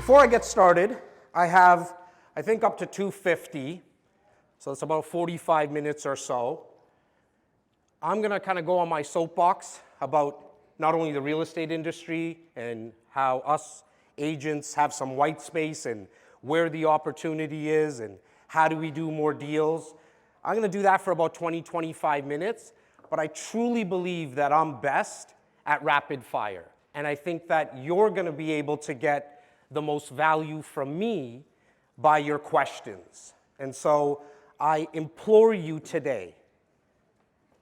before I get started, I have, I think, up to 250, so it's about 45 minutes or so. I'm going to kind of go on my soapbox about not only the real estate industry and how us agents have some white space and where the opportunity is and how do we do more deals. I'm going to do that for about 20, 25 minutes, but I truly believe that I'm best at rapid fire. And I think that you're going to be able to get the most value from me by your questions. And so I implore you today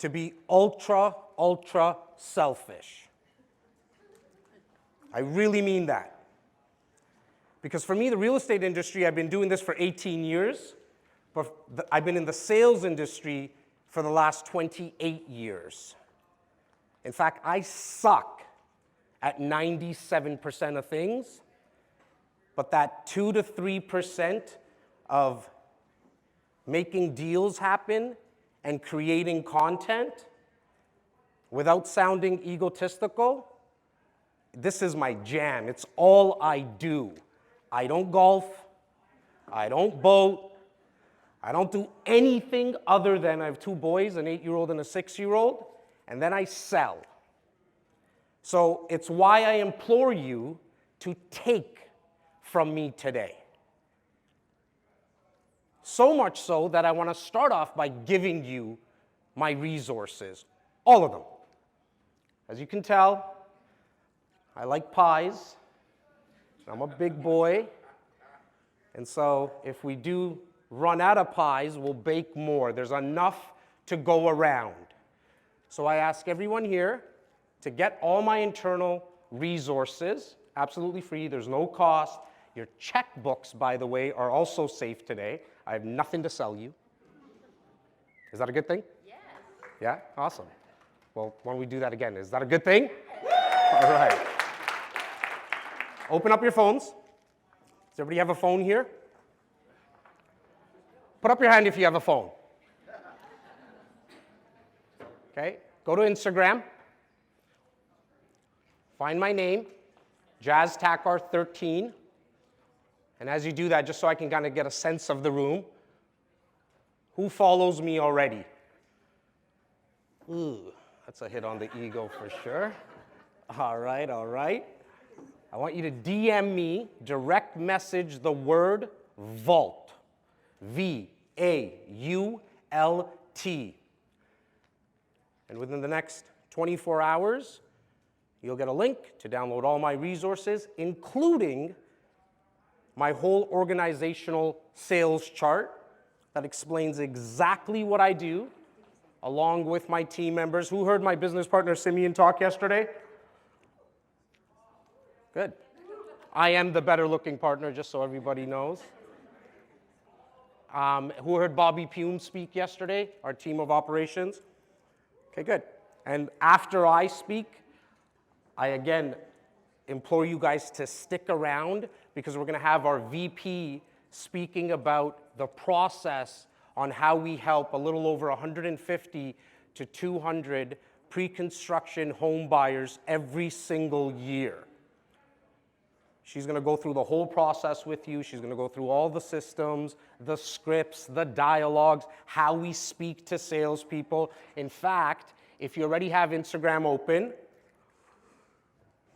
to be ultra, ultra selfish. I really mean that. Because for me, the real estate industry, I've been doing this for 18 years, but I've been in the sales industry for the last 28 years. In fact, I suck at 97% of things, but that 2 to 3% of making deals happen and creating content without sounding egotistical, this is my jam. It's all I do. I don't golf, I don't boat, I don't do anything other than I have 2 boys, an 8-year-old and a 6-year-old, and then I sell. So it's why I implore you to take from me today. So much so that I want to start off by giving you my resources, all of them. As you can tell, I like pies. I'm a big boy. And so if we do run out of pies, we'll bake more. There's enough to go around. So I ask everyone here to get all my internal resources, absolutely free, there's no cost. Your checkbooks, by the way, are also safe today. I have nothing to sell you. Is that a good thing? Yes. Yeah? Awesome. Well, why don't we do that again? Is that a good thing? Yes. All right. Open up your phones. Does everybody have a phone here? Put up your hand if you have a phone. Okay, go to Instagram. Find my name, Jazz Takhar 13. And as you do that, just so I can kind of get a sense of the room, who follows me already? Ooh, that's a hit on the ego for sure. All right, all right. I want you to DM me, direct message the word VAULT, V-A-U-L-T. And within the next 24 hours, you'll get a link to download all my resources, including my whole organizational sales chart that explains exactly what I do, along with my team members. Who heard my business partner Simeon talk yesterday? Good. I am the better looking partner, just so everybody knows. Who heard Bobby Pume speak yesterday, our team of operations? Okay, good. And after I speak, I again implore you guys to stick around because we're going to have our VP speaking about the process on how we help a little over 150 to 200 pre-construction home buyers every single year. She's going to go through the whole process with you. She's going to go through all the systems, the scripts, the dialogues, how we speak to salespeople. In fact, if you already have Instagram open,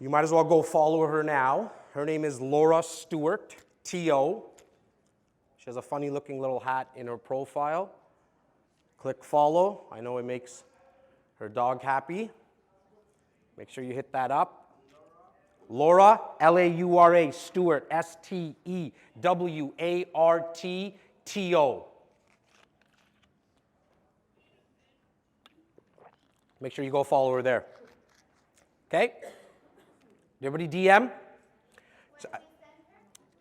you might as well go follow her now. Her name is Laura Stewart, T.O. She has a funny looking little hat in her profile. Click follow. I know it makes her dog happy. Make sure you hit that up. Laura, L-A-U-R-A, Stewart, S-T-E-W-A-R-T, T-O. Make sure you go follow her there. Okay? Everybody DM?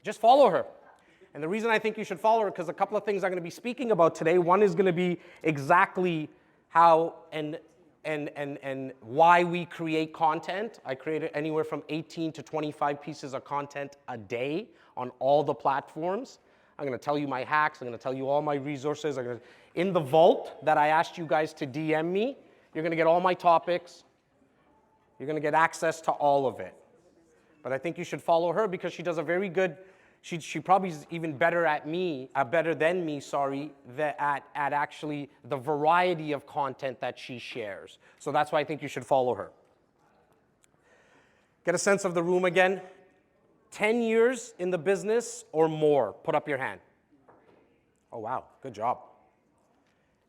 Just follow her. And the reason I think you should follow her, because a couple of things I'm going to be speaking about today. One is going to be exactly how and why we create content. I create anywhere from 18 to 25 pieces of content a day on all the platforms. I'm going to tell you my hacks. I'm going to tell you all my resources. In the vault that I asked you guys to DM me, you're going to get all my topics. You're going to get access to all of it. but I think you should follow her because she does a very good, she probably is even better than me, at actually the variety of content that she shares. So that's why I think you should follow her. Get a sense of the room again. 10 years in the business or more, put up your hand. Oh, wow, good job.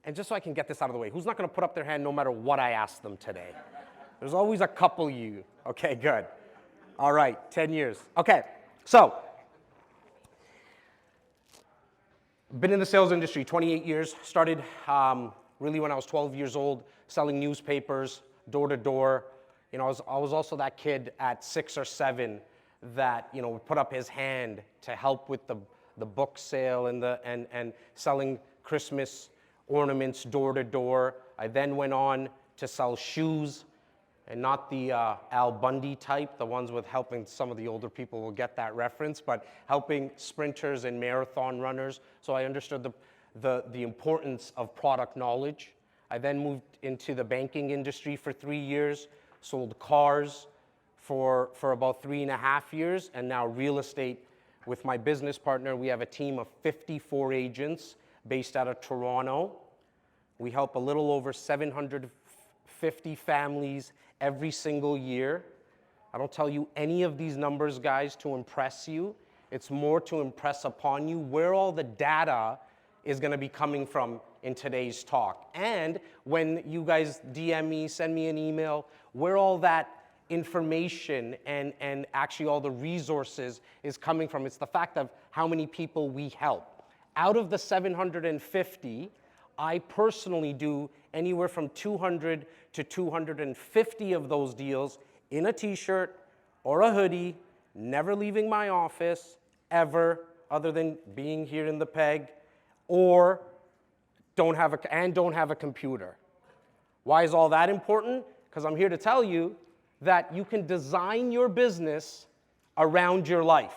And just so I can get this out of the way, who's not going to put up their hand no matter what I ask them today? There's always a couple you. Okay, good. All right, 10 years. Okay, so been in the sales industry 28 years. Started really when I was 12 years old, selling newspapers, door to door. You know, I was also that kid at 6 or 7 that, you know, would put up his hand to help with the book sale and selling Christmas ornaments door to door. I then went on to sell shoes, and not the Al Bundy type, the ones with helping, some of the older people will get that reference, but helping sprinters and marathon runners. So I understood the importance of product knowledge. I then moved into the banking industry for 3 years, sold cars for about 3.5 years, and now real estate with my business partner. We have a team of 54 agents based out of Toronto. We help a little over 750 families every single year. I don't tell you any of these numbers, guys, to impress you. It's more to impress upon you where all the data is going to be coming from in today's talk. And when you guys DM me, send me an email, where all that information and actually all the resources is coming from. It's the fact of how many people we help. Out of the 750, I personally do anywhere from 200 to 250 of those deals in a t-shirt or a hoodie, never leaving my office ever, other than being here in the PEG, or don't have a computer. Why is all that important? Because I'm here to tell you that you can design your business around your life.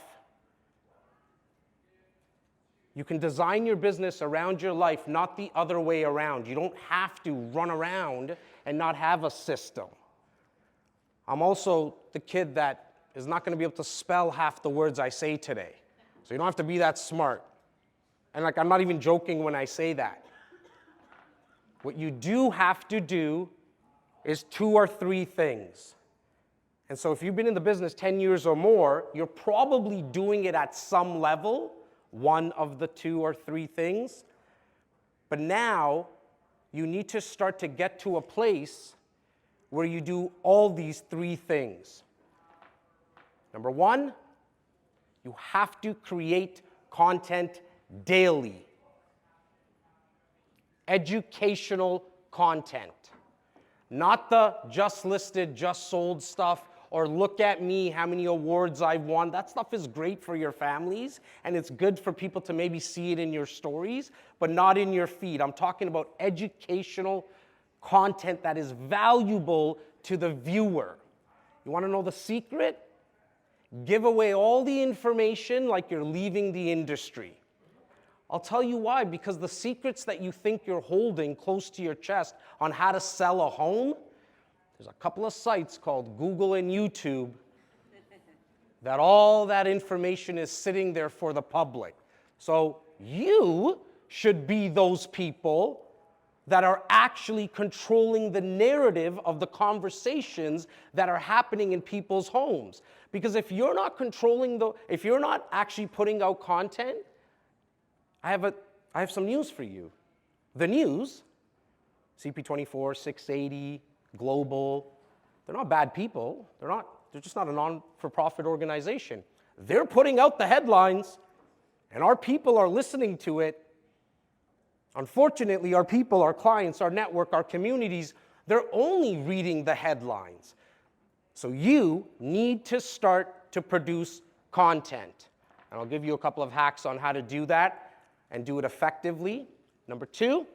You can design your business around your life, not the other way around. You don't have to run around and not have a system. I'm also the kid that is not going to be able to spell half the words I say today. So you don't have to be that smart. And like, I'm not even joking when I say that. What you do have to do is 2 or 3 things. And so if you've been in the business 10 years or more, you're probably doing it at some level, one of the 2 or 3 things. But now you need to start to get to a place where you do all these 3 things. Number 1, you have to create content daily. Educational content. Not the just listed, just sold stuff, or look at me, how many awards I've won. That stuff is great for your families, and it's good for people to maybe see it in your stories, but not in your feed. I'm talking about educational content that is valuable to the viewer. You want to know the secret? Give away all the information like you're leaving the industry. I'll tell you why, because the secrets that you think you're holding close to your chest on how to sell a home, there's a couple of sites called Google and YouTube that all that information is sitting there for the public. So you should be those people that are actually controlling the narrative of the conversations that are happening in people's homes. Because if you're not controlling if you're not actually putting out content, I have some news for you. The news, CP24, 680, Global, they're not bad people. They're just not a non-for-profit organization. They're putting out the headlines, and our people are listening to it. Unfortunately, our people, our clients, our network, our communities, they're only reading the headlines. So you need to start to produce content. And I'll give you a couple of hacks on how to do that and do it effectively. Number 2,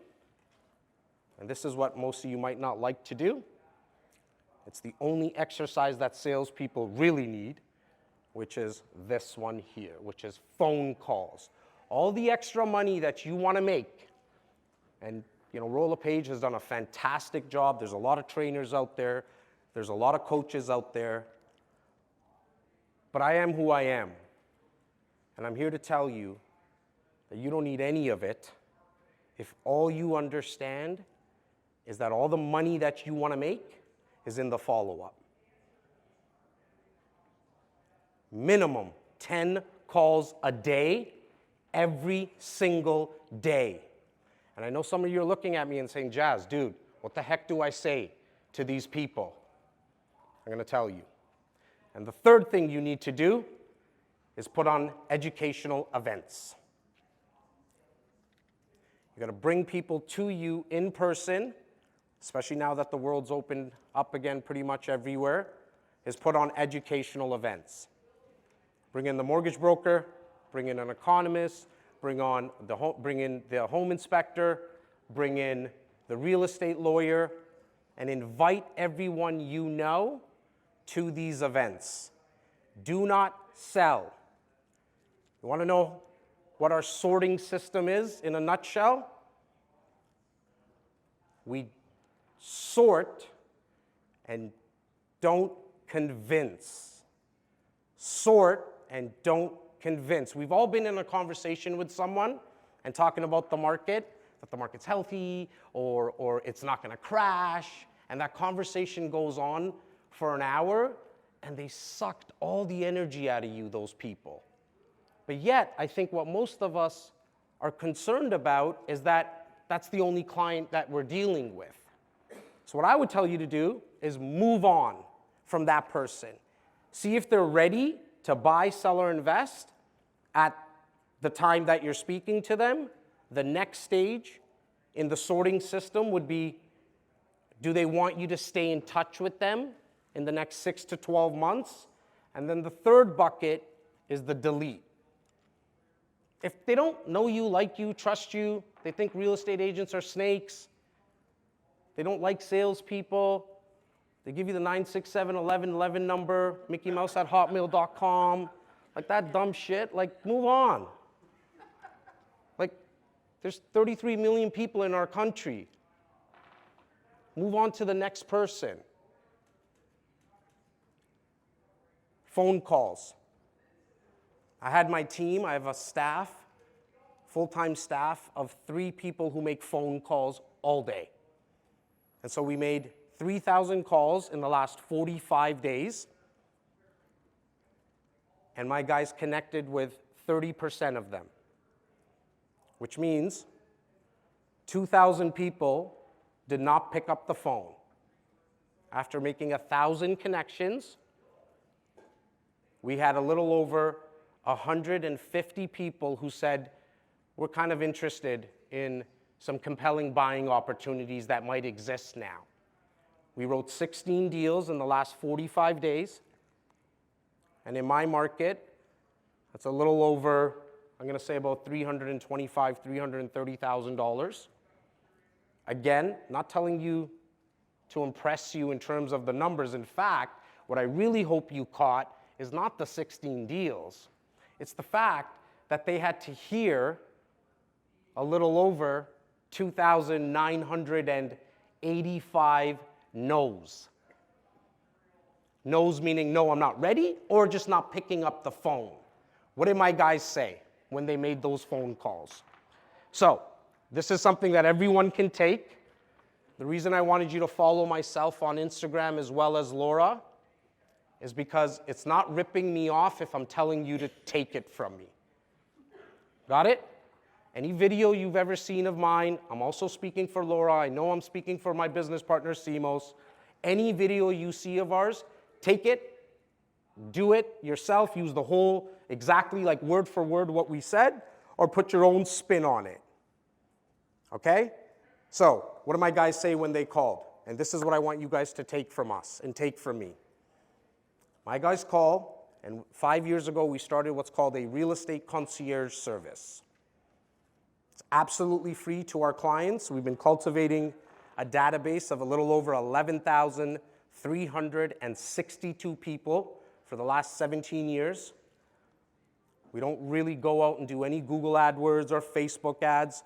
and this is what most of you might not like to do. It's the only exercise that salespeople really need, which is this one here, which is phone calls. All the extra money that you want to make, and Rolla Page has done a fantastic job. There's a lot of trainers out there. There's a lot of coaches out there. But I am who I am. And I'm here to tell you that you don't need any of it if all you understand is that all the money that you want to make is in the follow-up. Minimum 10 calls a day, every single day. And I know some of you are looking at me and saying, Jazz, dude, what the heck do I say to these people? I'm going to tell you. And the third thing you need to do is put on educational events. You got to bring people to you in person, especially now that the world's opened up again pretty much everywhere, is put on educational events. Bring in the mortgage broker, bring in an economist, bring in the home inspector, bring in the real estate lawyer, and invite everyone you know to these events. Do not sell. You want to know what our sorting system is in a nutshell? We sort and don't convince. Sort and don't convince. We've all been in a conversation with someone and talking about the market, that the market's healthy or it's not going to crash, and that conversation goes on for an hour, and they sucked all the energy out of you, those people. But yet, I think what most of us are concerned about is that that's the only client that we're dealing with. So what I would tell you to do is move on from that person. See if they're ready to buy, sell, or invest at the time that you're speaking to them. The next stage in the sorting system would be, do they want you to stay in touch with them in the next 6 to 12 months? And then the third bucket is the delete. If they don't know you, like you, trust you, they think real estate agents are snakes, they don't like salespeople, they give you the 967-1111 number, mickeymouse@hotmail.com, like that dumb shit, like move on. Like there's 33 million people in our country. Move on to the next person. Phone calls. I had my team, I have a staff, full-time staff of 3 people who make phone calls all day. And so we made 3,000 calls in the last 45 days. And my guys connected with 30% of them, which means 2,000 people did not pick up the phone. After making 1,000 connections, we had a little over 150 people who said, we're kind of interested in some compelling buying opportunities that might exist now. We wrote 16 deals in the last 45 days. And in my market, that's a little over, I'm going to say about $325,000, $330,000. Again, not telling you to impress you in terms of the numbers. In fact, what I really hope you caught is not the 16 deals. It's the fact that they had to hear a little over 2,985 no's. No's meaning, no, I'm not ready, or just not picking up the phone. What did my guys say when they made those phone calls? So, this is something that everyone can take. The reason I wanted you to follow myself on Instagram as well as Laura is because it's not ripping me off if I'm telling you to take it from me. Got it? Any video you've ever seen of mine, I'm also speaking for Laura, I know I'm speaking for my business partner, Simos. Any video you see of ours, take it, do it yourself, use the whole, exactly like word for word what we said, or put your own spin on it. Okay? So, what did my guys say when they called? And this is what I want you guys to take from us and take from me. My guys call, and 5 years ago we started what's called a real estate concierge service. It's absolutely free to our clients. We've been cultivating a database of a little over 11,362 people for the last 17 years. We don't really go out and do any Google AdWords or Facebook ads.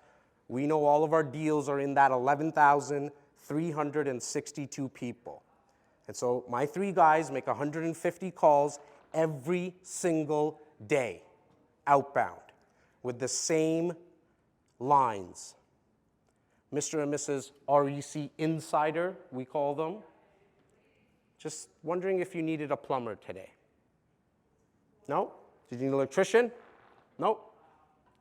We know all of our deals are in that 11,362 people. And so my 3 guys make 150 calls every single day, outbound, with the same lines. Mr. and Mrs. REC Insider, we call them. Just wondering if you needed a plumber today. No? Did you need an electrician? No.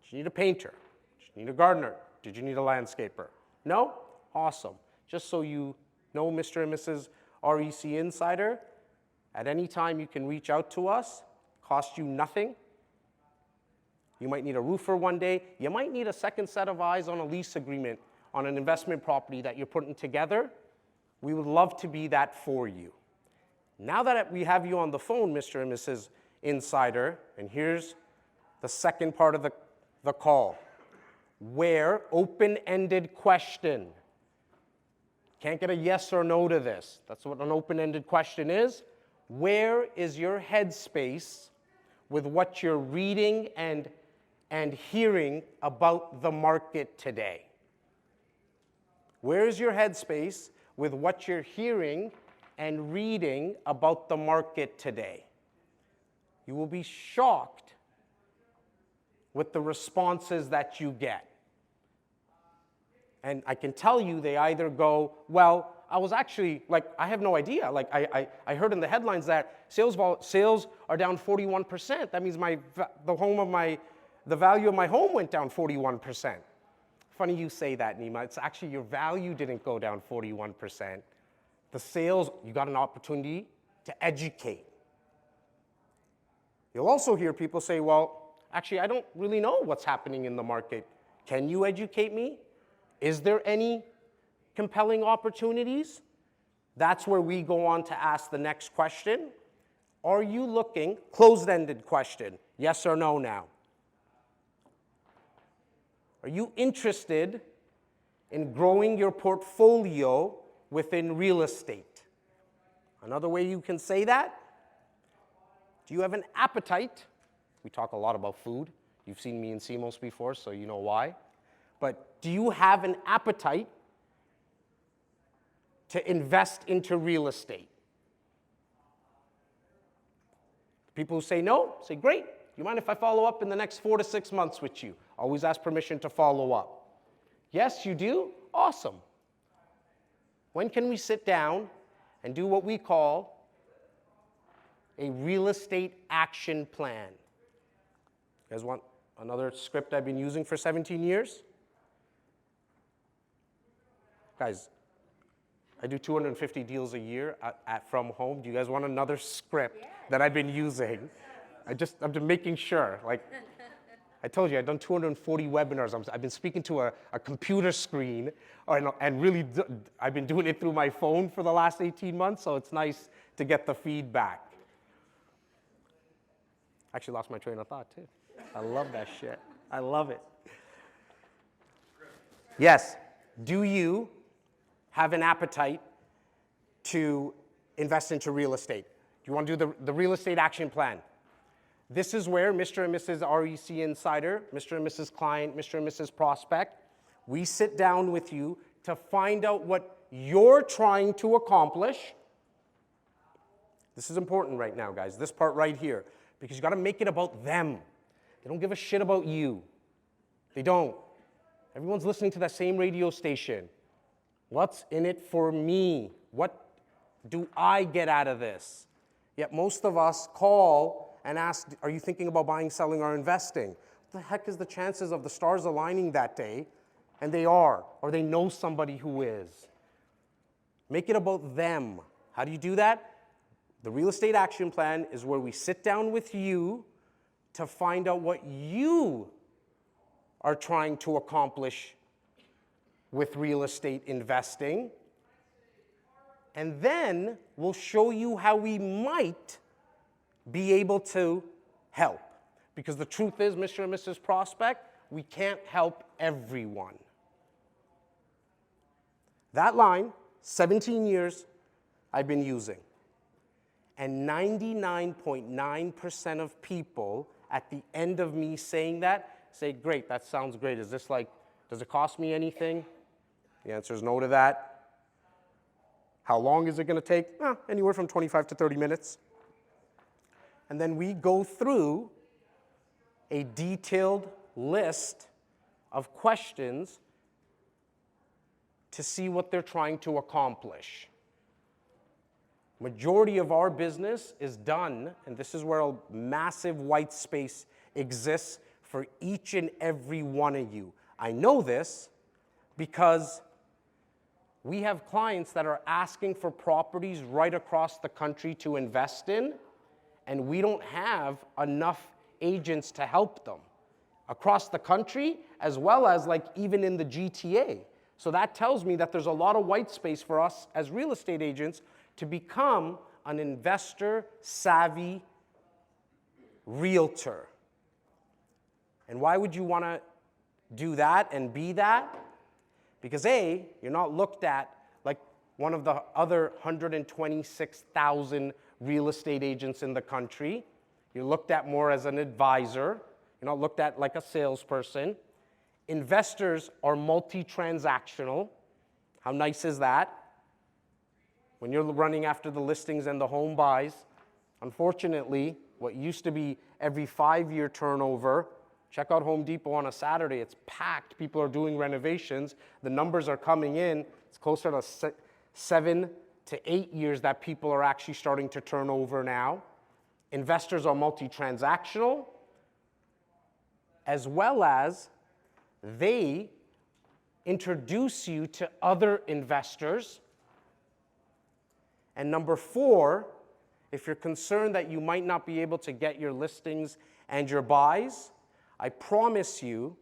Did you need a painter? Did you need a gardener? Did you need a landscaper? No? Awesome. Just so you know, Mr. and Mrs. REC Insider, at any time you can reach out to us. Cost you nothing. You might need a roofer one day. You might need a second set of eyes on a lease agreement on an investment property that you're putting together. We would love to be that for you. Now that we have you on the phone, Mr. and Mrs. Insider, and here's the second part of the call. Where, open-ended question. Can't get a yes or no to this. That's what an open-ended question is. Where is your headspace with what you're reading and hearing about the market today? Where is your headspace with what you're hearing and reading about the market today? You will be shocked with the responses that you get. And I can tell you they either go, well, I was actually, I have no idea. I heard in the headlines that sales are down 41%. That means the value of my home went down 41%. Funny you say that, Nima. It's actually your value didn't go down 41%. The sales, you got an opportunity to educate. You'll also hear people say, well, actually, I don't really know what's happening in the market. Can you educate me? Is there any compelling opportunities? That's where we go on to ask the next question. Are you looking, closed-ended question, yes or no now? Are you interested in growing your portfolio within real estate? Another way you can say that, do you have an appetite? We talk a lot about food. You've seen me in CMOS before, so you know why. But do you have an appetite to invest into real estate? People who say no, say, great. You mind if I follow up in the next 4 to 6 months with you? Always ask permission to follow up. Yes, you do? Awesome. When can we sit down and do what we call a real estate action plan? You guys want another script I've been using for 17 years? Guys, I do 250 deals a year from home. Do you guys want another script that I've been using? I'm just making sure. I told you, I've done 240 webinars. I've been speaking to a computer screen, and really, I've been doing it through my phone for the last 18 months, so it's nice to get the feedback. Actually lost my train of thought, too. I love that shit. I love it. Yes. Do you have an appetite to invest into real estate? Do you want to do the real estate action plan? This is where Mr. and Mrs. REC Insider, Mr. and Mrs. Client, Mr. and Mrs. Prospect, we sit down with you to find out what you're trying to accomplish. This is important right now, guys, this part right here, because you got to make it about them. They don't give a shit about you. They don't. Everyone's listening to that same radio station. What's in it for me? What do I get out of this? Yet most of us call and ask, are you thinking about buying, selling, or investing? What the heck is the chances of the stars aligning that day? And they are, or they know somebody who is. Make it about them. How do you do that? The real estate action plan is where we sit down with you to find out what you are trying to accomplish with real estate investing. And then we'll show you how we might be able to help. Because the truth is, Mr. and Mrs. Prospect, we can't help everyone. That line, 17 years, I've been using. And 99.9% of people, at the end of me saying that, say, great, that sounds great. Is this does it cost me anything? The answer is no to that. How long is it going to take? Anywhere from 25 to 30 minutes. And then we go through a detailed list of questions to see what they're trying to accomplish. Majority of our business is done, and this is where a massive white space exists for each and every one of you. I know this because we have clients that are asking for properties right across the country to invest in, and we don't have enough agents to help them across the country, as well as like even in the GTA. So that tells me that there's a lot of white space for us as real estate agents to become an investor-savvy realtor. And why would you want to do that and be that? Because A, you're not looked at like one of the other 126,000 real estate agents in the country. You're looked at more as an advisor. You're not looked at like a salesperson. Investors are multi-transactional. How nice is that? When you're running after the listings and the home buys, unfortunately, what used to be every 5-year turnover, check out Home Depot on a Saturday, it's packed. People are doing renovations. The numbers are coming in. It's closer to 7 to 8 years that people are actually starting to turn over now. Investors are multi-transactional, as well as they introduce you to other investors. And number 4, if you're concerned that you might not be able to get your listings and your buys, I promise you,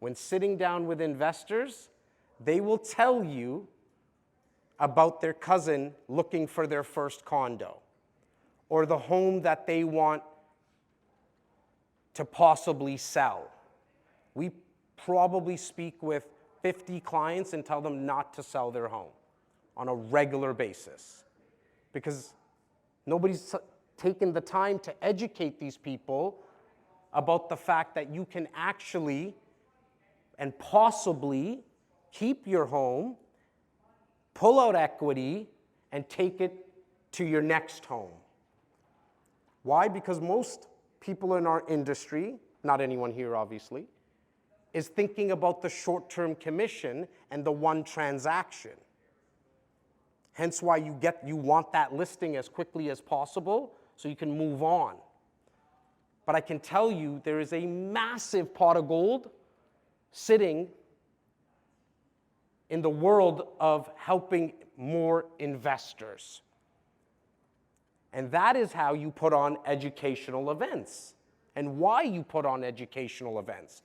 when sitting down with investors, they will tell you about their cousin looking for their first condo, or the home that they want to possibly sell. We probably speak with 50 clients and tell them not to sell their home on a regular basis, because nobody's taken the time to educate these people about the fact that you can actually and possibly keep your home, pull out equity, and take it to your next home. Why? Because most people in our industry, not anyone here obviously, is thinking about the short-term commission and the one transaction. Hence why you want that listing as quickly as possible so you can move on. But I can tell you there is a massive pot of gold sitting in the world of helping more investors. And that is how you put on educational events and why you put on educational events.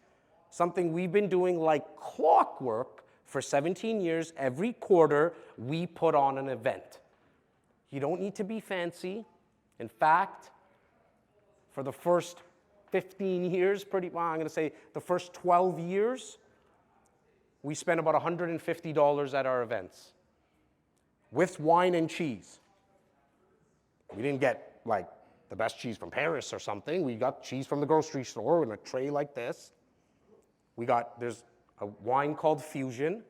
Something we've been doing like clockwork for 17 years. Every quarter, we put on an event. You don't need to be fancy. In fact, for the first 15 years, I'm going to say the first 12 years, we spent about $150 at our events with wine and cheese. We didn't get like the best cheese from Paris or something. We got cheese from the grocery store in a tray like this. There's a wine called Fusion,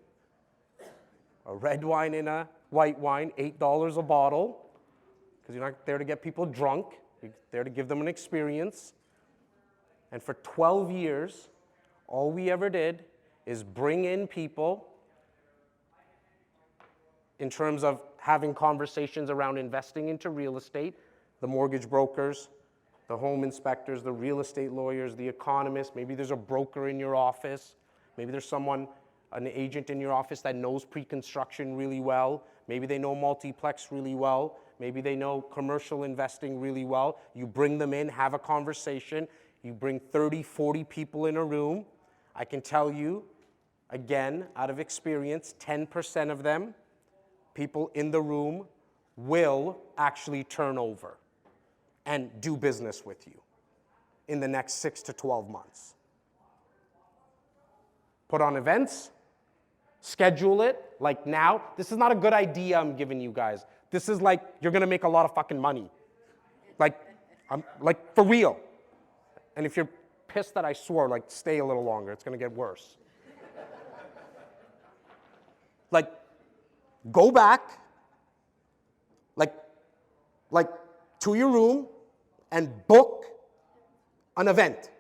a red wine and a white wine, $8 a bottle, because you're not there to get people drunk. You're there to give them an experience. And for 12 years, all we ever did is bring in people in terms of having conversations around investing into real estate, the mortgage brokers, the home inspectors, the real estate lawyers, the economists. Maybe there's a broker in your office. Maybe there's an agent in your office that knows pre-construction really well. Maybe they know multiplex really well. Maybe they know commercial investing really well. You bring them in, have a conversation. You bring 30, 40 people in a room. I can tell you, again, out of experience, 10% of them, people in the room, will actually turn over and do business with you in the next 6 to 12 months. Put on events, schedule it, like now. This is not a good idea I'm giving you guys. This is like, you're gonna make a lot of fucking money. Like for real. And if you're pissed that I swore, like stay a little longer, it's gonna get worse. Like, go back, like to your room and book an event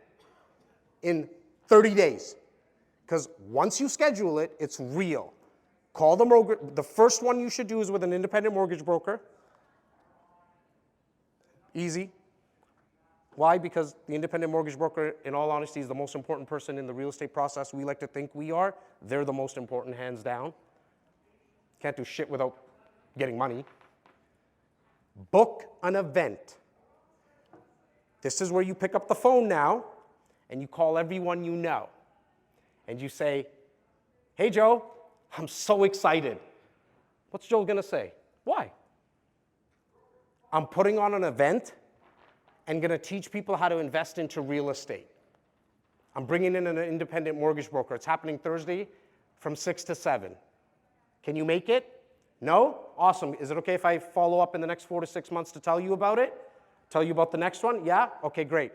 in 30 days. Because once you schedule it, it's real. Call the mortgage. The first one you should do is with an independent mortgage broker. Easy. Why? Because the independent mortgage broker, in all honesty, is the most important person in the real estate process. We like to think we are. They're the most important, hands down. Can't do shit without getting money. Book an event. This is where you pick up the phone now and you call everyone you know. And you say, hey, Joe, I'm so excited. What's Joe going to say? Why? I'm putting on an event and going to teach people how to invest into real estate. I'm bringing in an independent mortgage broker. It's happening Thursday from 6 to 7. Can you make it? No? Awesome. Is it okay if I follow up in the next 4 to 6 months to tell you about it? Tell you about the next one? Yeah? Okay, great.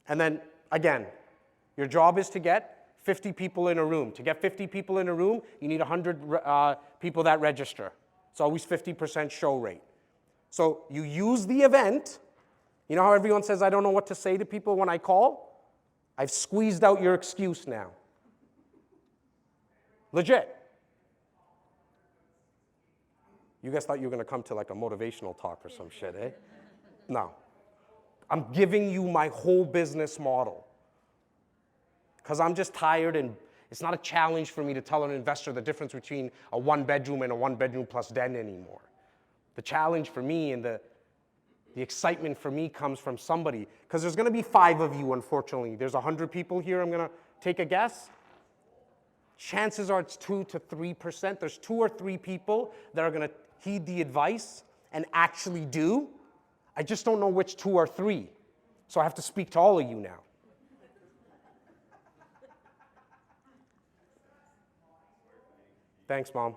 And then, again, your job is to get 50 people in a room. To get 50 people in a room, you need 100 people that register. It's always 50% show rate. So you use the event. You know how everyone says, I don't know what to say to people when I call? I've squeezed out your excuse now. Legit. You guys thought you were going to come to like a motivational talk or some shit, eh? No. I'm giving you my whole business model. Because I'm just tired, and it's not a challenge for me to tell an investor the difference between a 1-bedroom and a 1-bedroom plus den anymore. The challenge for me and the excitement for me comes from somebody. Because there's going to be 5 of you, unfortunately. There's 100 people here. I'm going to take a guess. Chances are it's 2 to 3%. There's 2 or 3 people that are going to heed the advice and actually do. I just don't know which 2 or 3. So I have to speak to all of you now. Thanks, Mom.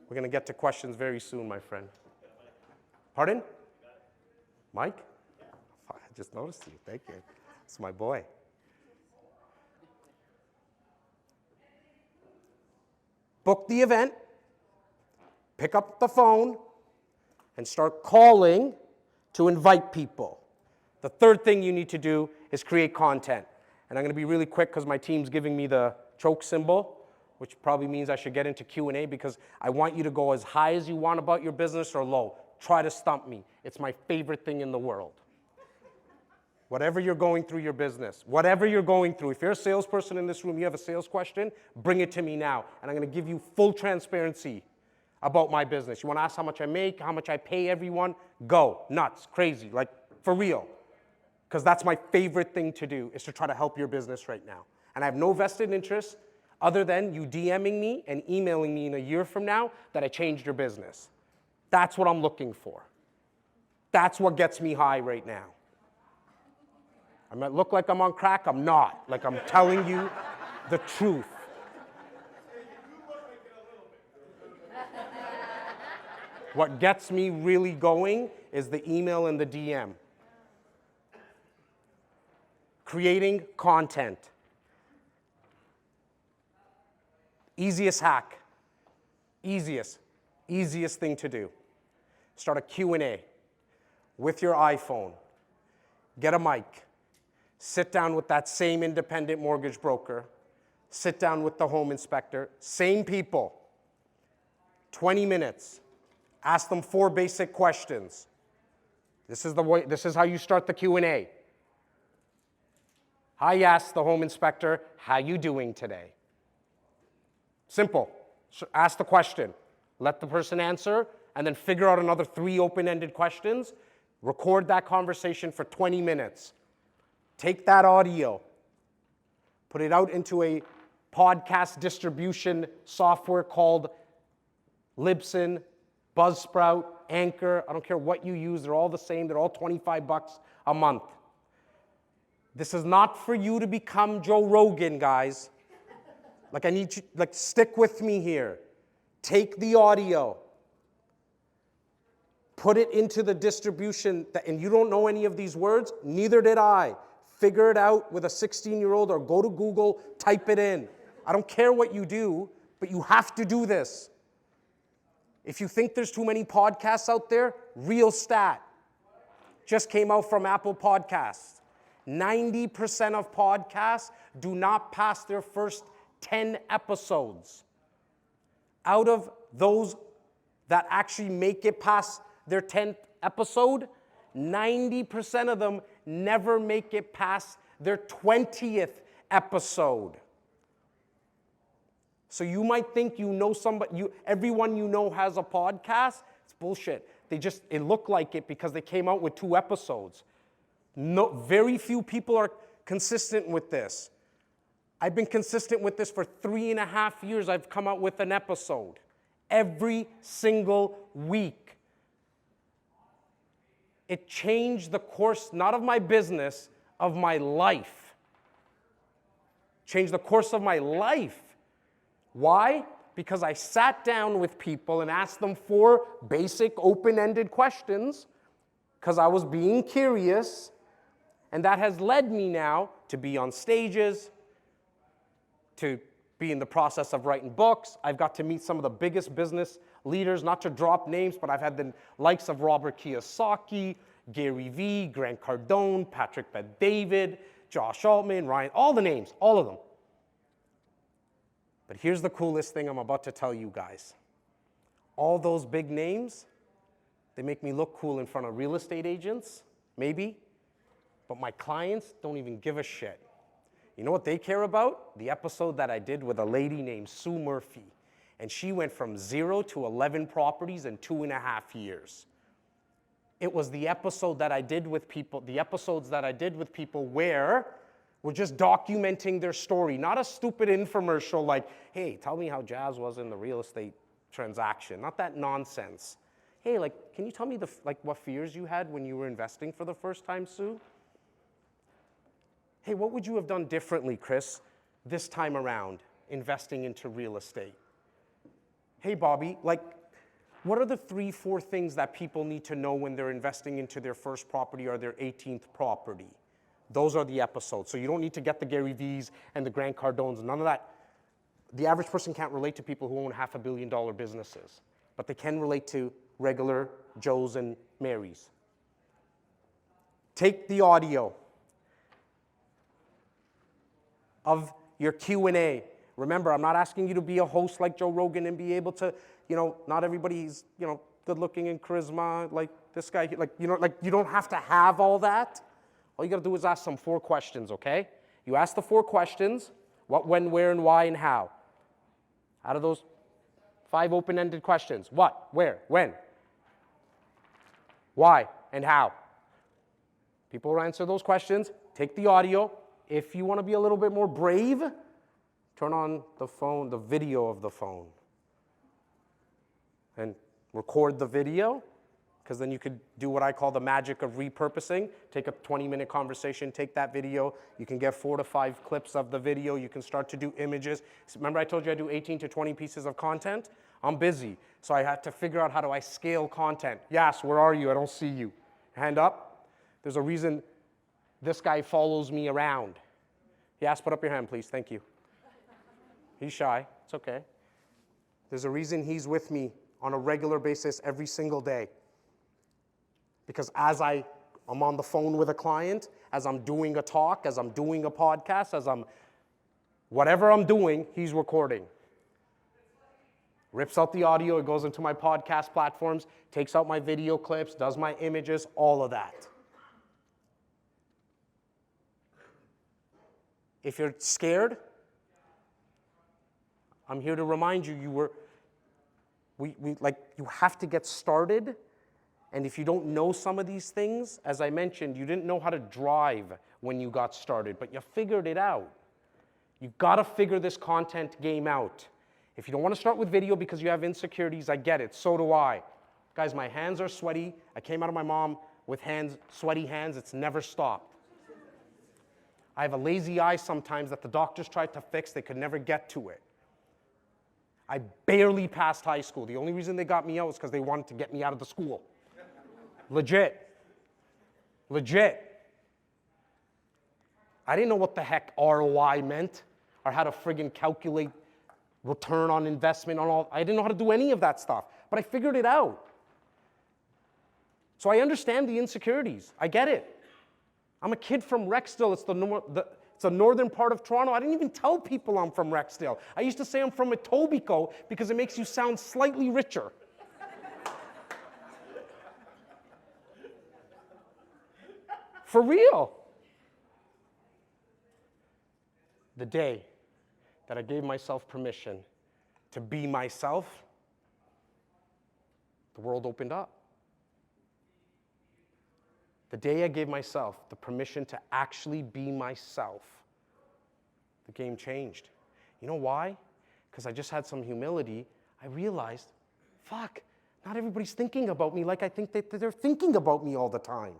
We're going to get to questions very soon, my friend. Pardon? Mike? I just noticed you. Thank you. It's my boy. Book the event, pick up the phone, and start calling to invite people. The third thing you need to do is create content. And I'm going to be really quick because my team's giving me the choke symbol, which probably means I should get into Q&A because I want you to go as high as you want about your business or low. Try to stump me. It's my favorite thing in the world. Whatever you're going through your business, whatever you're going through, if you're a salesperson in this room, you have a sales question, bring it to me now. And I'm going to give you full transparency about my business. You want to ask how much I make, how much I pay everyone? Go. Nuts. Crazy. Like, for real. Because that's my favorite thing to do, is to try to help your business right now. And I have no vested interest other than you DMing me and emailing me in a year from now that I changed your business. That's what I'm looking for. That's what gets me high right now. I might look like I'm on crack. I'm not. Like, I'm telling you the truth. What gets me really going is the email and the DM. Creating content. Easiest hack. Easiest thing to do. Start a Q&A with your iPhone. Get a mic. Sit down with that same independent mortgage broker. Sit down with the home inspector. Same people. 20 minutes. Ask them 4 basic questions. This is how you start the Q&A. I asked the home inspector, how you doing today? Simple. Ask the question. Let the person answer, and then figure out another 3 open-ended questions. Record that conversation for 20 minutes. Take that audio, put it out into a podcast distribution software called Libsyn, Buzzsprout, Anchor. I don't care what you use. They're all the same. They're all $25 a month. This is not for you to become Joe Rogan, guys. Like, I need you, like, stick with me here. Take the audio, put it into the distribution, and you don't know any of these words, neither did I. Figure it out with a 16-year-old or go to Google, type it in. I don't care what you do, but you have to do this. If you think there's too many podcasts out there, real stat. Just came out from Apple Podcasts. 90% of podcasts do not pass their first 10 episodes. Out of those that actually make it past their 10th episode, 90% of them never make it past their 20th episode. So you might think you know somebody, everyone you know has a podcast. It's bullshit. It looked like it because they came out with 2 episodes. No, very few people are consistent with this. I've been consistent with this for 3.5 years. I've come out with an episode every single week. It changed the course, not of my business, of my life. Changed the course of my life. Why? Because I sat down with people and asked them 4 basic open-ended questions because I was being curious, and that has led me now to be on stages, to be in the process of writing books. I've got to meet some of the biggest business leaders, not to drop names, but I've had the likes of Robert Kiyosaki, Gary Vee, Grant Cardone, Patrick Bet-David, Josh Altman, Ryan, all the names, all of them. But here's the coolest thing I'm about to tell you guys. All those big names, they make me look cool in front of real estate agents, maybe, but my clients don't even give a shit. You know what they care about? The episode that I did with a lady named Sue Murphy. And she went from 0 to 11 properties in 2.5 years. It was the episode that I did with people, the episodes that I did with people where we're just documenting their story, not a stupid infomercial like, hey, tell me how jazz was in the real estate transaction. Not that nonsense. Hey, can you tell me what fears you had when you were investing for the first time, Sue? Hey, what would you have done differently, Chris, this time around, investing into real estate? Hey, Bobby, what are the 3-4 things that people need to know when they're investing into their first property or their 18th property? Those are the episodes. So you don't need to get the Gary Vees and the Grant Cardones, none of that. The average person can't relate to people who own $500 million businesses, but they can relate to regular Joes and Marys. Take the audio of your Q&A. Remember, I'm not asking you to be a host like Joe Rogan and be able to, not everybody's, good looking and charisma like this guy. You don't have to have all that. All you got to do is ask some 4 questions, okay? You ask the 4 questions: what, when, where, and why, and how. Out of those 5 open-ended questions, what, where, when, why, and how. People will answer those questions. Take the audio. If you want to be a little bit more brave, turn on the phone, the video of the phone, and record the video. Because then you could do what I call the magic of repurposing. Take a 20-minute conversation, take that video. You can get 4 to 5 clips of the video. You can start to do images. Remember I told you I do 18 to 20 pieces of content? I'm busy, so I had to figure out how do I scale content. Yes, where are you? I don't see you. Hand up. There's a reason this guy follows me around. Yes, put up your hand, please. Thank you. He's shy. It's okay. There's a reason he's with me on a regular basis every single day. Because as I'm on the phone with a client, as I'm doing a talk, as I'm doing a podcast, whatever I'm doing, he's recording. Rips out the audio, it goes into my podcast platforms, takes out my video clips, does my images, all of that. If you're scared, I'm here to remind you, you have to get started. And if you don't know some of these things, as I mentioned, you didn't know how to drive when you got started, but you figured it out. You gotta figure this content game out. If you don't wanna start with video because you have insecurities, I get it, so do I. Guys, my hands are sweaty. I came out of my mom with sweaty hands, it's never stopped. I have a lazy eye sometimes that the doctors tried to fix, they could never get to it. I barely passed high school. The only reason they got me out was because they wanted to get me out of the school. Legit. I didn't know what the heck ROI meant. or how to friggin' calculate return on investment on all. I didn't know how to do any of that stuff, but I figured it out. So I understand the insecurities. I get it. I'm a kid from Rexdale. It's the northern part of Toronto. I didn't even tell people I'm from Rexdale. I used to say I'm from Etobicoke because it makes you sound slightly richer. For real. The day that I gave myself permission to be myself, the world opened up. The day I gave myself the permission to actually be myself, the game changed. You know why? Because I just had some humility. I realized, fuck, not everybody's thinking about me like I think that they're thinking about me all the time.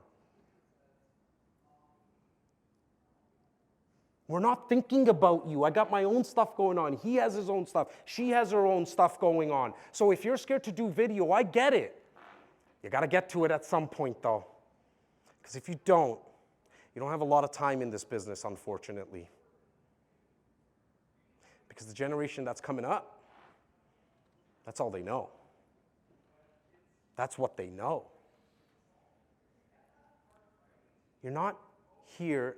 We're not thinking about you. I got my own stuff going on. He has his own stuff. She has her own stuff going on. So if you're scared to do video, I get it. You got to get to it at some point, though. Because if you don't have a lot of time in this business, unfortunately. Because the generation that's coming up, that's all they know. That's what they know. You're not here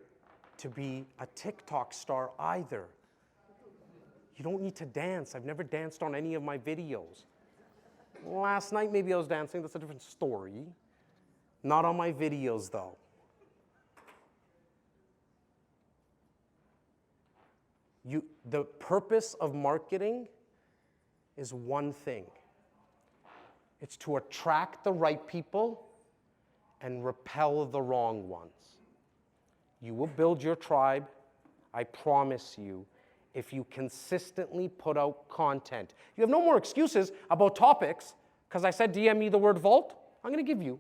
to be a TikTok star either. You don't need to dance. I've never danced on any of my videos. Last night maybe I was dancing, that's a different story. Not on my videos though. The purpose of marketing is one thing. It's to attract the right people and repel the wrong ones. You will build your tribe, I promise you, if you consistently put out content. You have no more excuses about topics, because I said DM me the word vault. I'm going to give you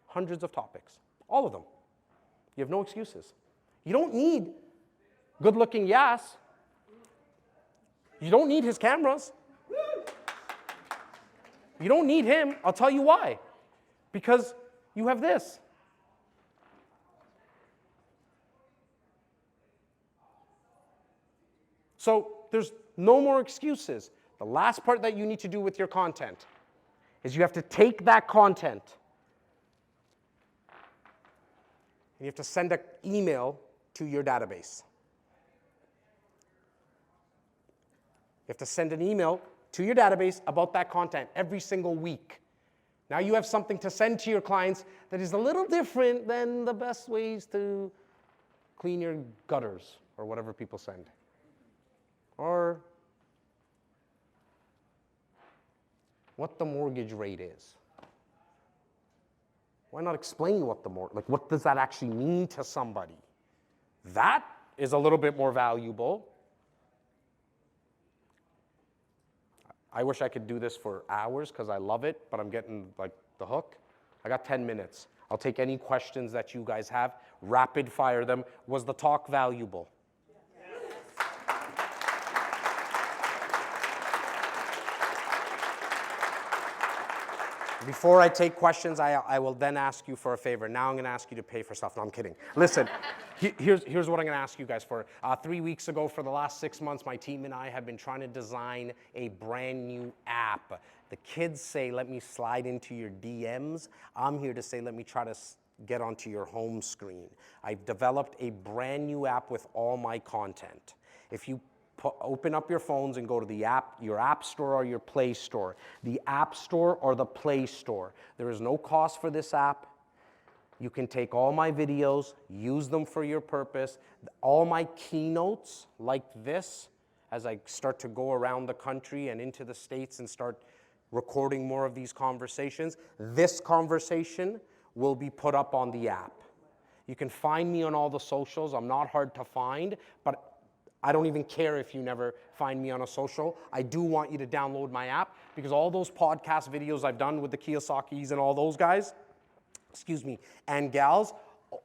hundreds of topics, all of them. You have no excuses. You don't need good-looking Yas. You don't need his cameras. You don't need him. I'll tell you why. Because you have this. So there's no more excuses. The last part that you need to do with your content is you have to take that content and you have to send an email to your database. You have to send an email to your database about that content every single week. Now you have something to send to your clients that is a little different than the best ways to clean your gutters or whatever people send. Or what the mortgage rate is. Why not explain what what does that actually mean to somebody? That is a little bit more valuable. I wish I could do this for hours because I love it, but I'm getting the hook. I got 10 minutes. I'll take any questions that you guys have. Rapid fire them. Was the talk valuable? Before I take questions, I will then ask you for a favor. Now I'm going to ask you to pay for stuff. No, I'm kidding. Listen, here's what I'm going to ask you guys for. 3 weeks ago, for the last 6 months, my team and I have been trying to design a brand new app. The kids say, let me slide into your DMs. I'm here to say, let me try to get onto your home screen. I've developed a brand new app with all my content. If you open up your phones and go to the app, your app store or your Play Store. The App Store or the Play Store. There is no cost for this app. You can take all my videos, use them for your purpose. All my keynotes like this, as I start to go around the country and into the States and start recording more of these conversations, this conversation will be put up on the app. You can find me on all the socials. I'm not hard to find, but I don't even care if you never find me on a social. I do want you to download my app because all those podcast videos I've done with the Kiyosakis and all those guys, and gals,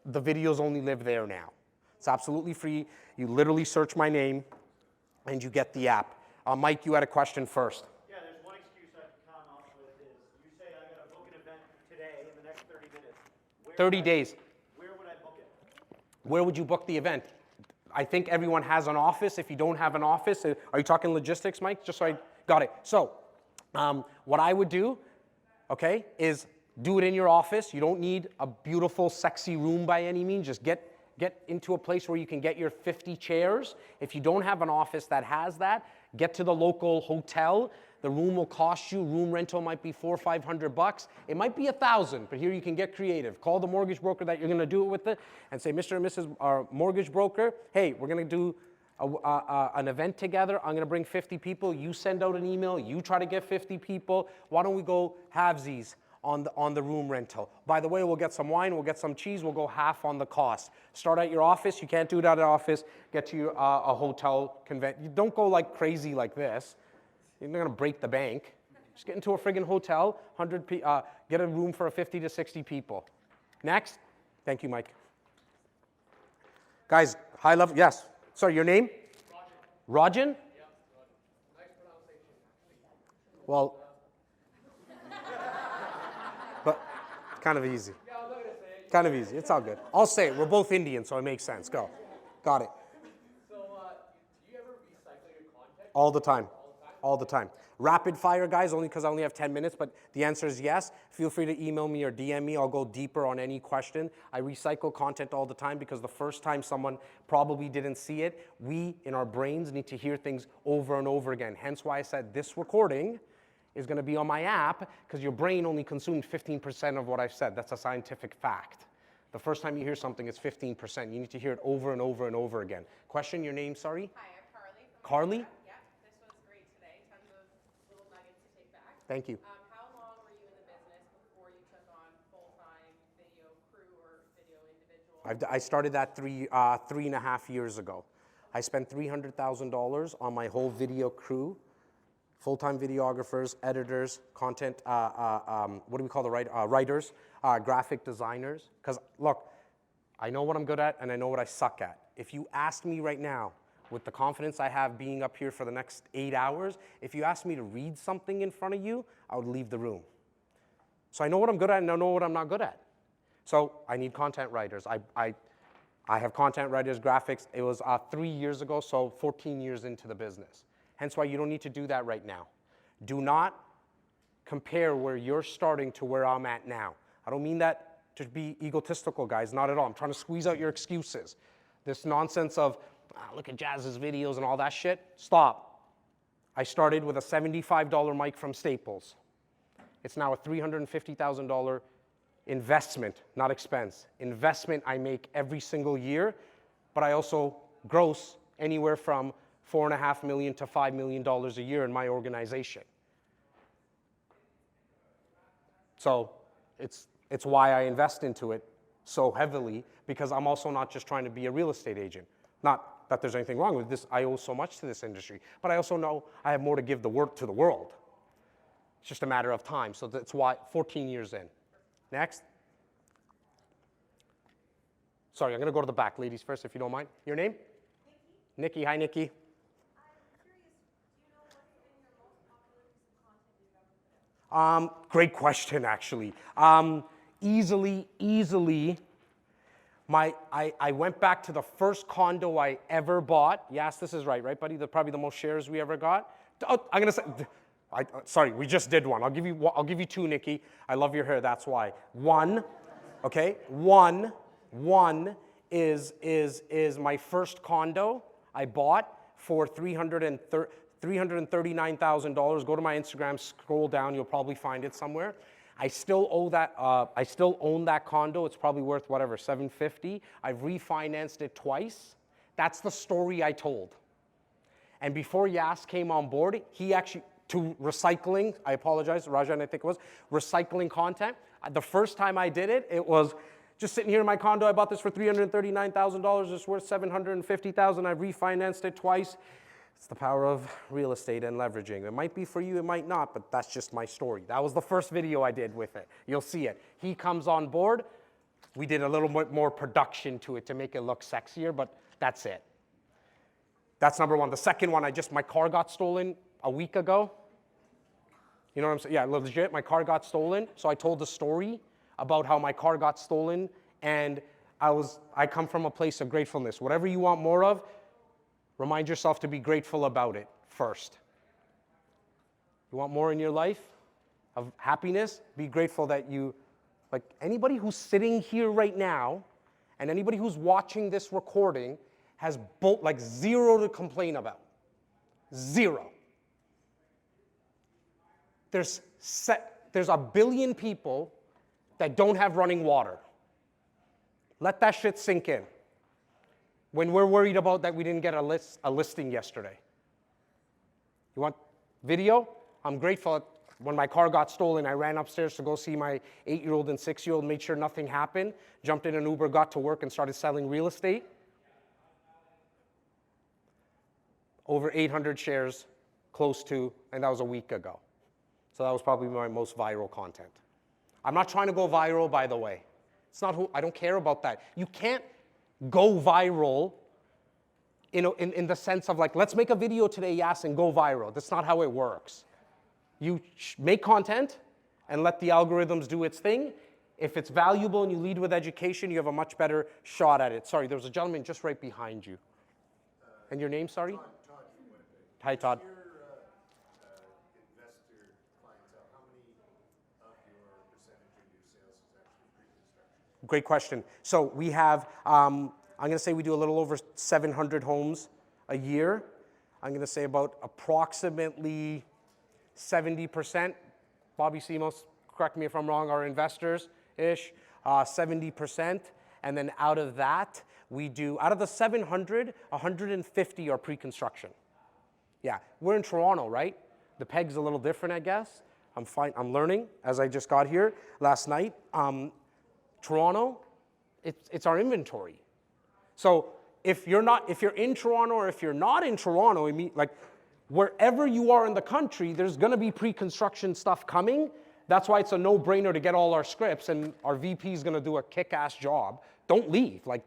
the videos only live there now. It's absolutely free. You literally search my name and you get the app. Mike, you had a question first. Yeah, there's one excuse I can come up with is you say I got to book an event today in the next 30 minutes. 30 days. Where would I book it? Where would you book the event? I think everyone has an office. If you don't have an office, are you talking logistics, Mike? Just so I got it. So what I would do, okay, is do it in your office. You don't need a beautiful, sexy room by any means. Just get into a place where you can get your 50 chairs. If you don't have an office that has that, get to the local hotel. The room will cost you, room rental might be $400 or $500. It might be $1,000, but here you can get creative. Call the mortgage broker that you're gonna do it with and say, Mr. and Mrs. Our mortgage broker, hey, we're gonna do an event together. I'm gonna bring 50 people. You send out an email, you try to get 50 people. Why don't we go halvesies on the room rental? By the way, we'll get some wine, we'll get some cheese, we'll go half on the cost. Start at your office. You can't do it at an office. Get to a hotel convent. You don't go like crazy like this. You're not gonna break the bank. Just get into a friggin' hotel, get a room for 50 to 60 people. Next. Thank you, Mike. Guys, high level, yes. Sorry, your name? Rajan. Rajan? Yeah, nice pronunciation. Well, but kind of easy. Yeah, I'm not gonna say it. Kind of easy. It's all good. I'll say it. We're both Indian, so it makes sense. Go. Got it. So, do you ever recycle your content? All the time. All the time. Rapid fire, guys, only because I only have 10 minutes, but the answer is yes. Feel free to email me or DM me. I'll go deeper on any question. I recycle content all the time because the first time someone probably didn't see it, we, in our brains, need to hear things over and over again. Hence why I said this recording is going to be on my app, because your brain only consumed 15% of what I've said. That's a scientific fact. The first time you hear something, it's 15%. You need to hear it over and over and over again. Question, your name, sorry? Hi, I'm Carly. Carly? Yeah, this was great today. Tons of little nuggets to take back. Thank you. How long were you in the business before you took on full-time video crew or video individual? I started that 3.5 years ago. I spent $300,000 on my whole video crew, full-time videographers, editors, content, what do we call the writers, graphic designers. Because look, I know what I'm good at and I know what I suck at. If you ask me right now, with the confidence I have being up here for the next 8 hours, if you asked me to read something in front of you, I would leave the room. So I know what I'm good at and I know what I'm not good at. So I need content writers. I have content writers, graphics. It was 3 years ago, so 14 years into the business. Hence why you don't need to do that right now. Do not compare where you're starting to where I'm at now. I don't mean that to be egotistical, guys, not at all. I'm trying to squeeze out your excuses. This nonsense of, look at Jazz's videos and all that shit, stop. I started with a $75 mic from Staples. It's now a $350,000 investment, not expense. Investment I make every single year, but I also gross anywhere from $4.5 million to $5 million a year in my organization. So it's why I invest into it so heavily, because I'm also not just trying to be a real estate agent. Not that there's anything wrong with this. I owe so much to this industry, but I also know I have more to give to the world. It's just a matter of time. So that's why 14 years in. Next. Sorry, I'm going to go to the back. Ladies first, if you don't mind. Your name? Nikki. Nikki. Hi, Nikki. Great question, actually. Easily, I went back to the first condo I ever bought. Yes, this is right, buddy? Probably the most shares we ever got. Oh, I'm gonna say, sorry, we just did one. I'll give you two, Nikki. I love your hair, that's why. One is my first condo I bought for $339,000. Go to my Instagram, scroll down, you'll probably find it somewhere. I still owe that. I still own that condo. It's probably worth whatever, $750. I've refinanced it twice. That's the story I told. And before Yas came on board, he actually to recycling. I apologize, Rajan, I think it was recycling content. The first time I did it, it was just sitting here in my condo. I bought this for $339,000. It's worth $750,000. I've refinanced it twice. It's the power of real estate and leveraging. It might be for you, it might not, but that's just my story. That was the first video I did with it. You'll see it. He comes on board. We did a little bit more production to it to make it look sexier, but that's it. That's number one. The second one, my car got stolen a week ago. You know what I'm saying? Yeah, legit, my car got stolen. So I told the story about how my car got stolen, and I come from a place of gratefulness. Whatever you want more of, remind yourself to be grateful about it first. You want more in your life of happiness? Be grateful that like anybody who's sitting here right now and anybody who's watching this recording has like zero to complain about. Zero. There's a billion people that don't have running water. Let that shit sink in. When we're worried about that we didn't get a listing yesterday. You want video? I'm grateful. When my car got stolen, I ran upstairs to go see my 8-year-old and 6-year-old, made sure nothing happened, jumped in an Uber, got to work, and started selling real estate. Over 800 shares, close to, and that was a week ago. So that was probably my most viral content. I'm not trying to go viral, by the way. It's not I don't care about that. You can't go viral in the sense of like, let's make a video today, yes, and go viral. That's not how it works. You make content and let the algorithms do its thing. If it's valuable and you lead with education, you have a much better shot at it. Sorry, there was a gentleman just right behind you. And your name, sorry? Todd from Winnipeg. Hi, Todd. Your investor clientele, how many of your percentage of your sales is actually pre-construction? Great question. So we have, I'm going to say we do a little over 700 homes a year. I'm going to say about approximately 70%, Bobby Simos, correct me if I'm wrong, are investors-ish, 70%. And then out of that, we do, out of the 700, 150 are pre-construction. Yeah, we're in Toronto, right? The peg's a little different, I guess. I'm learning as I just got here last night. Toronto, it's our inventory. So if you're in Toronto or if you're not in Toronto, like wherever you are in the country, there's going to be pre-construction stuff coming. That's why it's a no-brainer to get all our scripts, and our VP is going to do a kick-ass job. Don't leave. Like,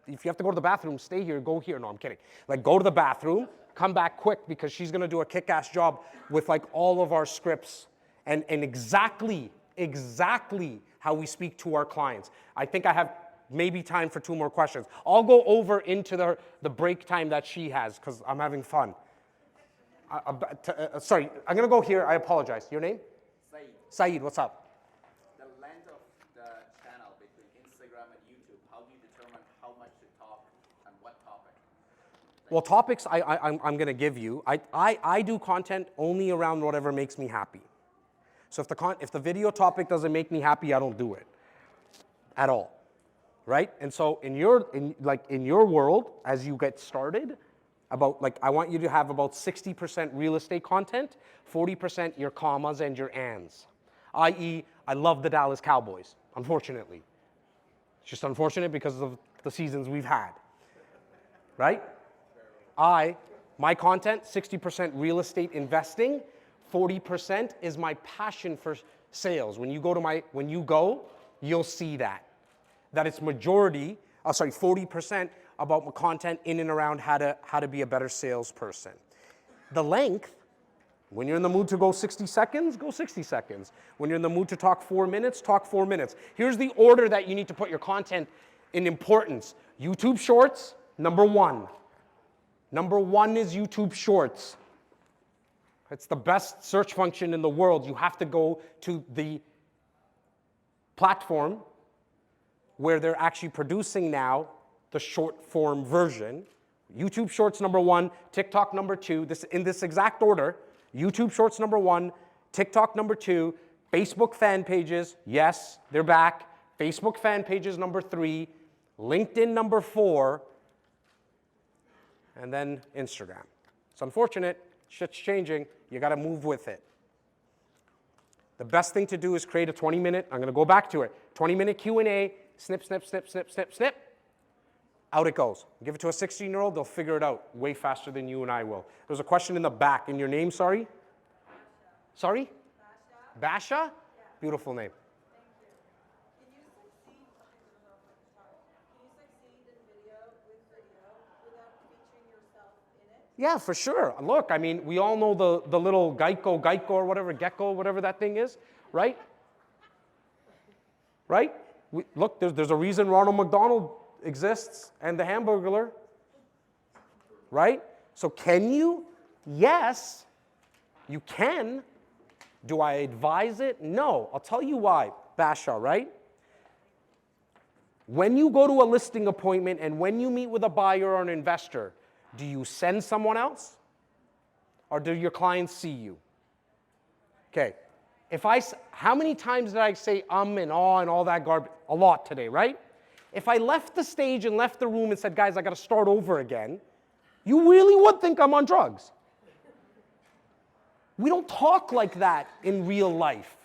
if you have to go to the bathroom, stay here, go here. No, I'm kidding. Like, go to the bathroom, come back quick, because she's going to do a kick-ass job with, like, all of our scripts and exactly how we speak to our clients. I think I have maybe time for 2 more questions. I'll go over into the break time that she has, because I'm having fun. Sorry, I'm going to go here. I apologize. Your name? Saeed, Saeed, what's up? the length of the channel between Instagram and YouTube, how do you determine how much to talk and what topic? Well, topics I'm going to give you. I do content only around whatever makes me happy. So if the video topic doesn't make me happy, I don't do it at all, right? And so in your world, as you get started, I want you to have about 60% real estate content, 40% your commas and your ands. I.e., I love the Dallas Cowboys, unfortunately. It's just unfortunate because of the seasons we've had, right? My content, 60% real estate investing, 40% is my passion for sales. When you go, you'll see that it's majority, 40% about my content in and around how to be a better salesperson. The length, when you're in the mood to go 60 seconds, go 60 seconds. When you're in the mood to talk 4 minutes, talk 4 minutes. Here's the order that you need to put your content in importance. YouTube Shorts, number 1. Number 1 is YouTube Shorts. It's the best search function in the world. You have to go to the platform where they're actually producing now the short form version. YouTube Shorts number 1, TikTok number 2, in this exact order. YouTube Shorts number 1, TikTok number 2, Facebook fan pages, yes, they're back. Facebook fan pages number 3, LinkedIn number 4, and then Instagram. It's unfortunate, shit's changing, you gotta move with it. The best thing to do is create a 20-minute, I'm gonna go back to it, 20-minute Q&A, snip, snip, snip, snip, snip, snip. Out it goes. Give it to a 16-year-old, they'll figure it out way faster than you and I will. There's a question in the back. In your name, sorry? Basha. Sorry? Basha. Basha? Yeah. Beautiful name. Thank you. Can you succeed in video without featuring yourself in it? Yeah, for sure. Look, I mean, we all know the little Geico or whatever, Gecko, whatever that thing is, right? Right? Look, there's a reason Ronald McDonald exists and the Hamburglar, right? So can you? Yes, you can. Do I advise it? No. I'll tell you why, Basha, right? When you go to a listing appointment and when you meet with a buyer or an investor, do you send someone else? Or do your clients see you? Okay. How many times did I say and aw and all that garbage? A lot today, right? If I left the stage and left the room and said, guys, I got to start over again, you really would think I'm on drugs. We don't talk like that in real life.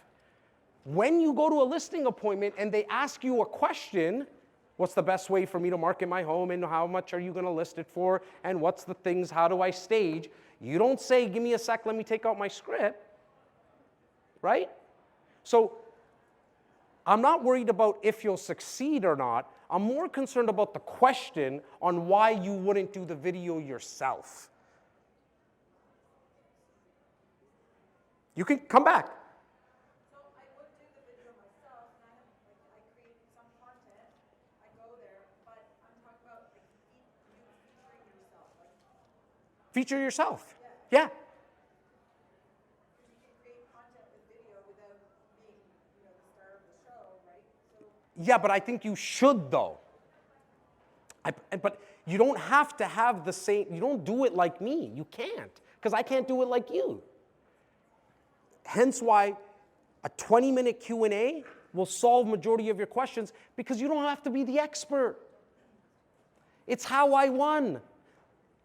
When you go to a listing appointment and they ask you a question, what's the best way for me to market my home and how much are you going to list it for and what's the things, how do I stage? You don't say, give me a sec, let me take out my script, right? So I'm not worried about if you'll succeed or not. I'm more concerned about the question on why you wouldn't do the video yourself. You can come back. So I would do the video myself, and I create some content, I go there, but I'm talking about like featuring yourself. Feature yourself. Yeah. You can create content with video without being, the star of the show, right? So Yeah, but I think you should, though. But you don't have to have the same, you don't do it like me. You can't, because I can't do it like you. Hence why a 20-minute Q&A will solve majority of your questions, because you don't have to be the expert. It's how I won.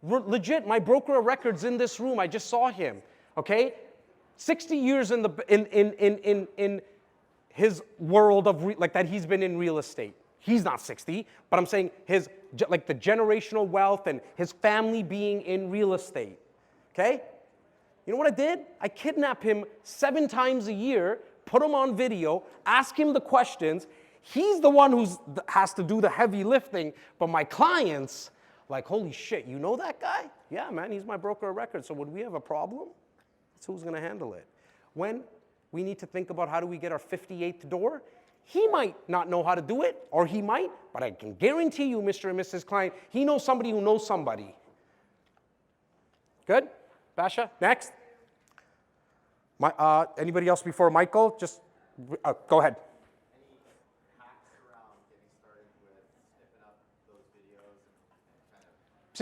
Legit, my broker of records in this room, I just saw him, okay? 60 years in his world of, like that he's been in real estate. He's not 60, but I'm saying his, like the generational wealth and his family being in real estate, okay? You know what I did? I kidnap him 7 times a year, put him on video, ask him the questions. He's the one who has to do the heavy lifting, but my clients, like, holy shit, you know that guy? Yeah, man, he's my broker of record. So would we have a problem? That's who's going to handle it. When we need to think about how do we get our 58th door, he might not know how to do it, or he might, but I can guarantee you, Mr. and Mrs. Client, he knows somebody who knows somebody. Good? Basha, next. Anybody else before Michael? Just go ahead. Any hacks around getting started with snipping up those videos and kind of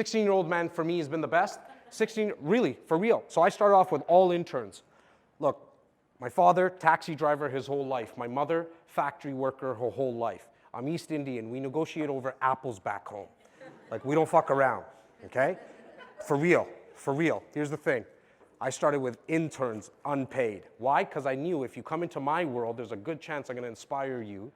16-year-old man for me has been the best. 16, really, for real. So I started off with all interns. Look, my father, taxi driver his whole life. My mother, factory worker her whole life. I'm East Indian. We negotiate over apples back home. Like, we don't fuck around, okay? For real, for real. Here's the thing. I started with interns, unpaid. Why? Because I knew if you come into my world, there's a good chance I'm going to inspire you,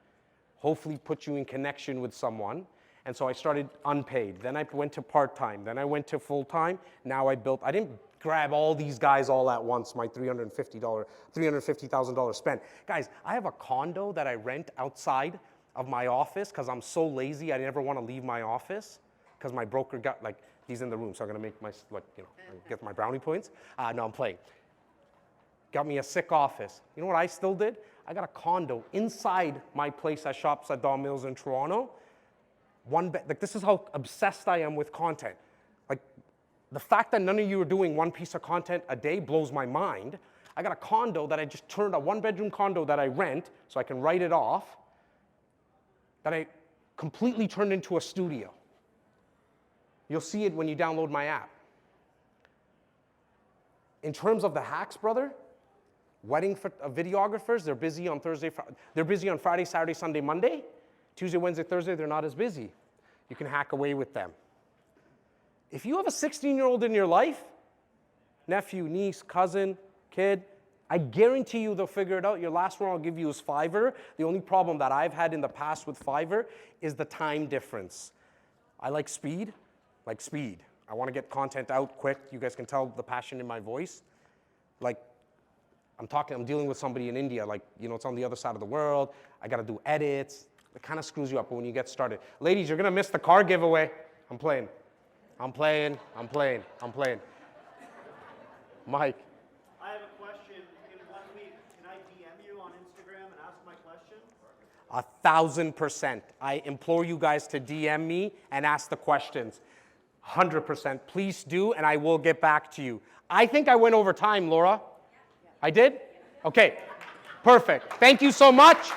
hopefully put you in connection with someone. And so I started unpaid. Then I went to part-time. Then I went to full-time. Now I didn't grab all these guys all at once, my $350,000 spend. Guys, I have a condo that I rent outside of my office because I'm so lazy I never want to leave my office because my broker got, like, he's in the room, so I'm going to make my, like, get my brownie points. No, I'm playing. Got me a sick office. You know what I still did? I got a condo inside my place that shops at Don Mills in Toronto. Like, this is how obsessed I am with content. Like, the fact that none of you are doing one piece of content a day blows my mind. I got a condo that I just turned, a 1-bedroom condo that I rent so I can write it off, that I completely turned into a studio. You'll see it when you download my app. In terms of the hacks, brother, wedding videographers, they're busy on Friday, Saturday, Sunday, Monday. Tuesday, Wednesday, Thursday, they're not as busy. You can hack away with them. If you have a 16-year-old in your life, nephew, niece, cousin, kid, I guarantee you they'll figure it out. Your last one I'll give you is Fiverr. The only problem that I've had in the past with Fiverr is the time difference. I like speed. I want to get content out quick. You guys can tell the passion in my voice. Like, I'm dealing with somebody in India, like, it's on the other side of the world. I got to do edits. It kind of screws you up when you get started. Ladies, you're going to miss the car giveaway. I'm playing. Mike. I have a question. In 1 week, can I DM you on Instagram and ask my question? 1,000%. I implore you guys to DM me and ask the questions. 100%. Please do, and I will get back to you. I think I went over time, Laura. I did? Okay. Perfect. Thank you so much.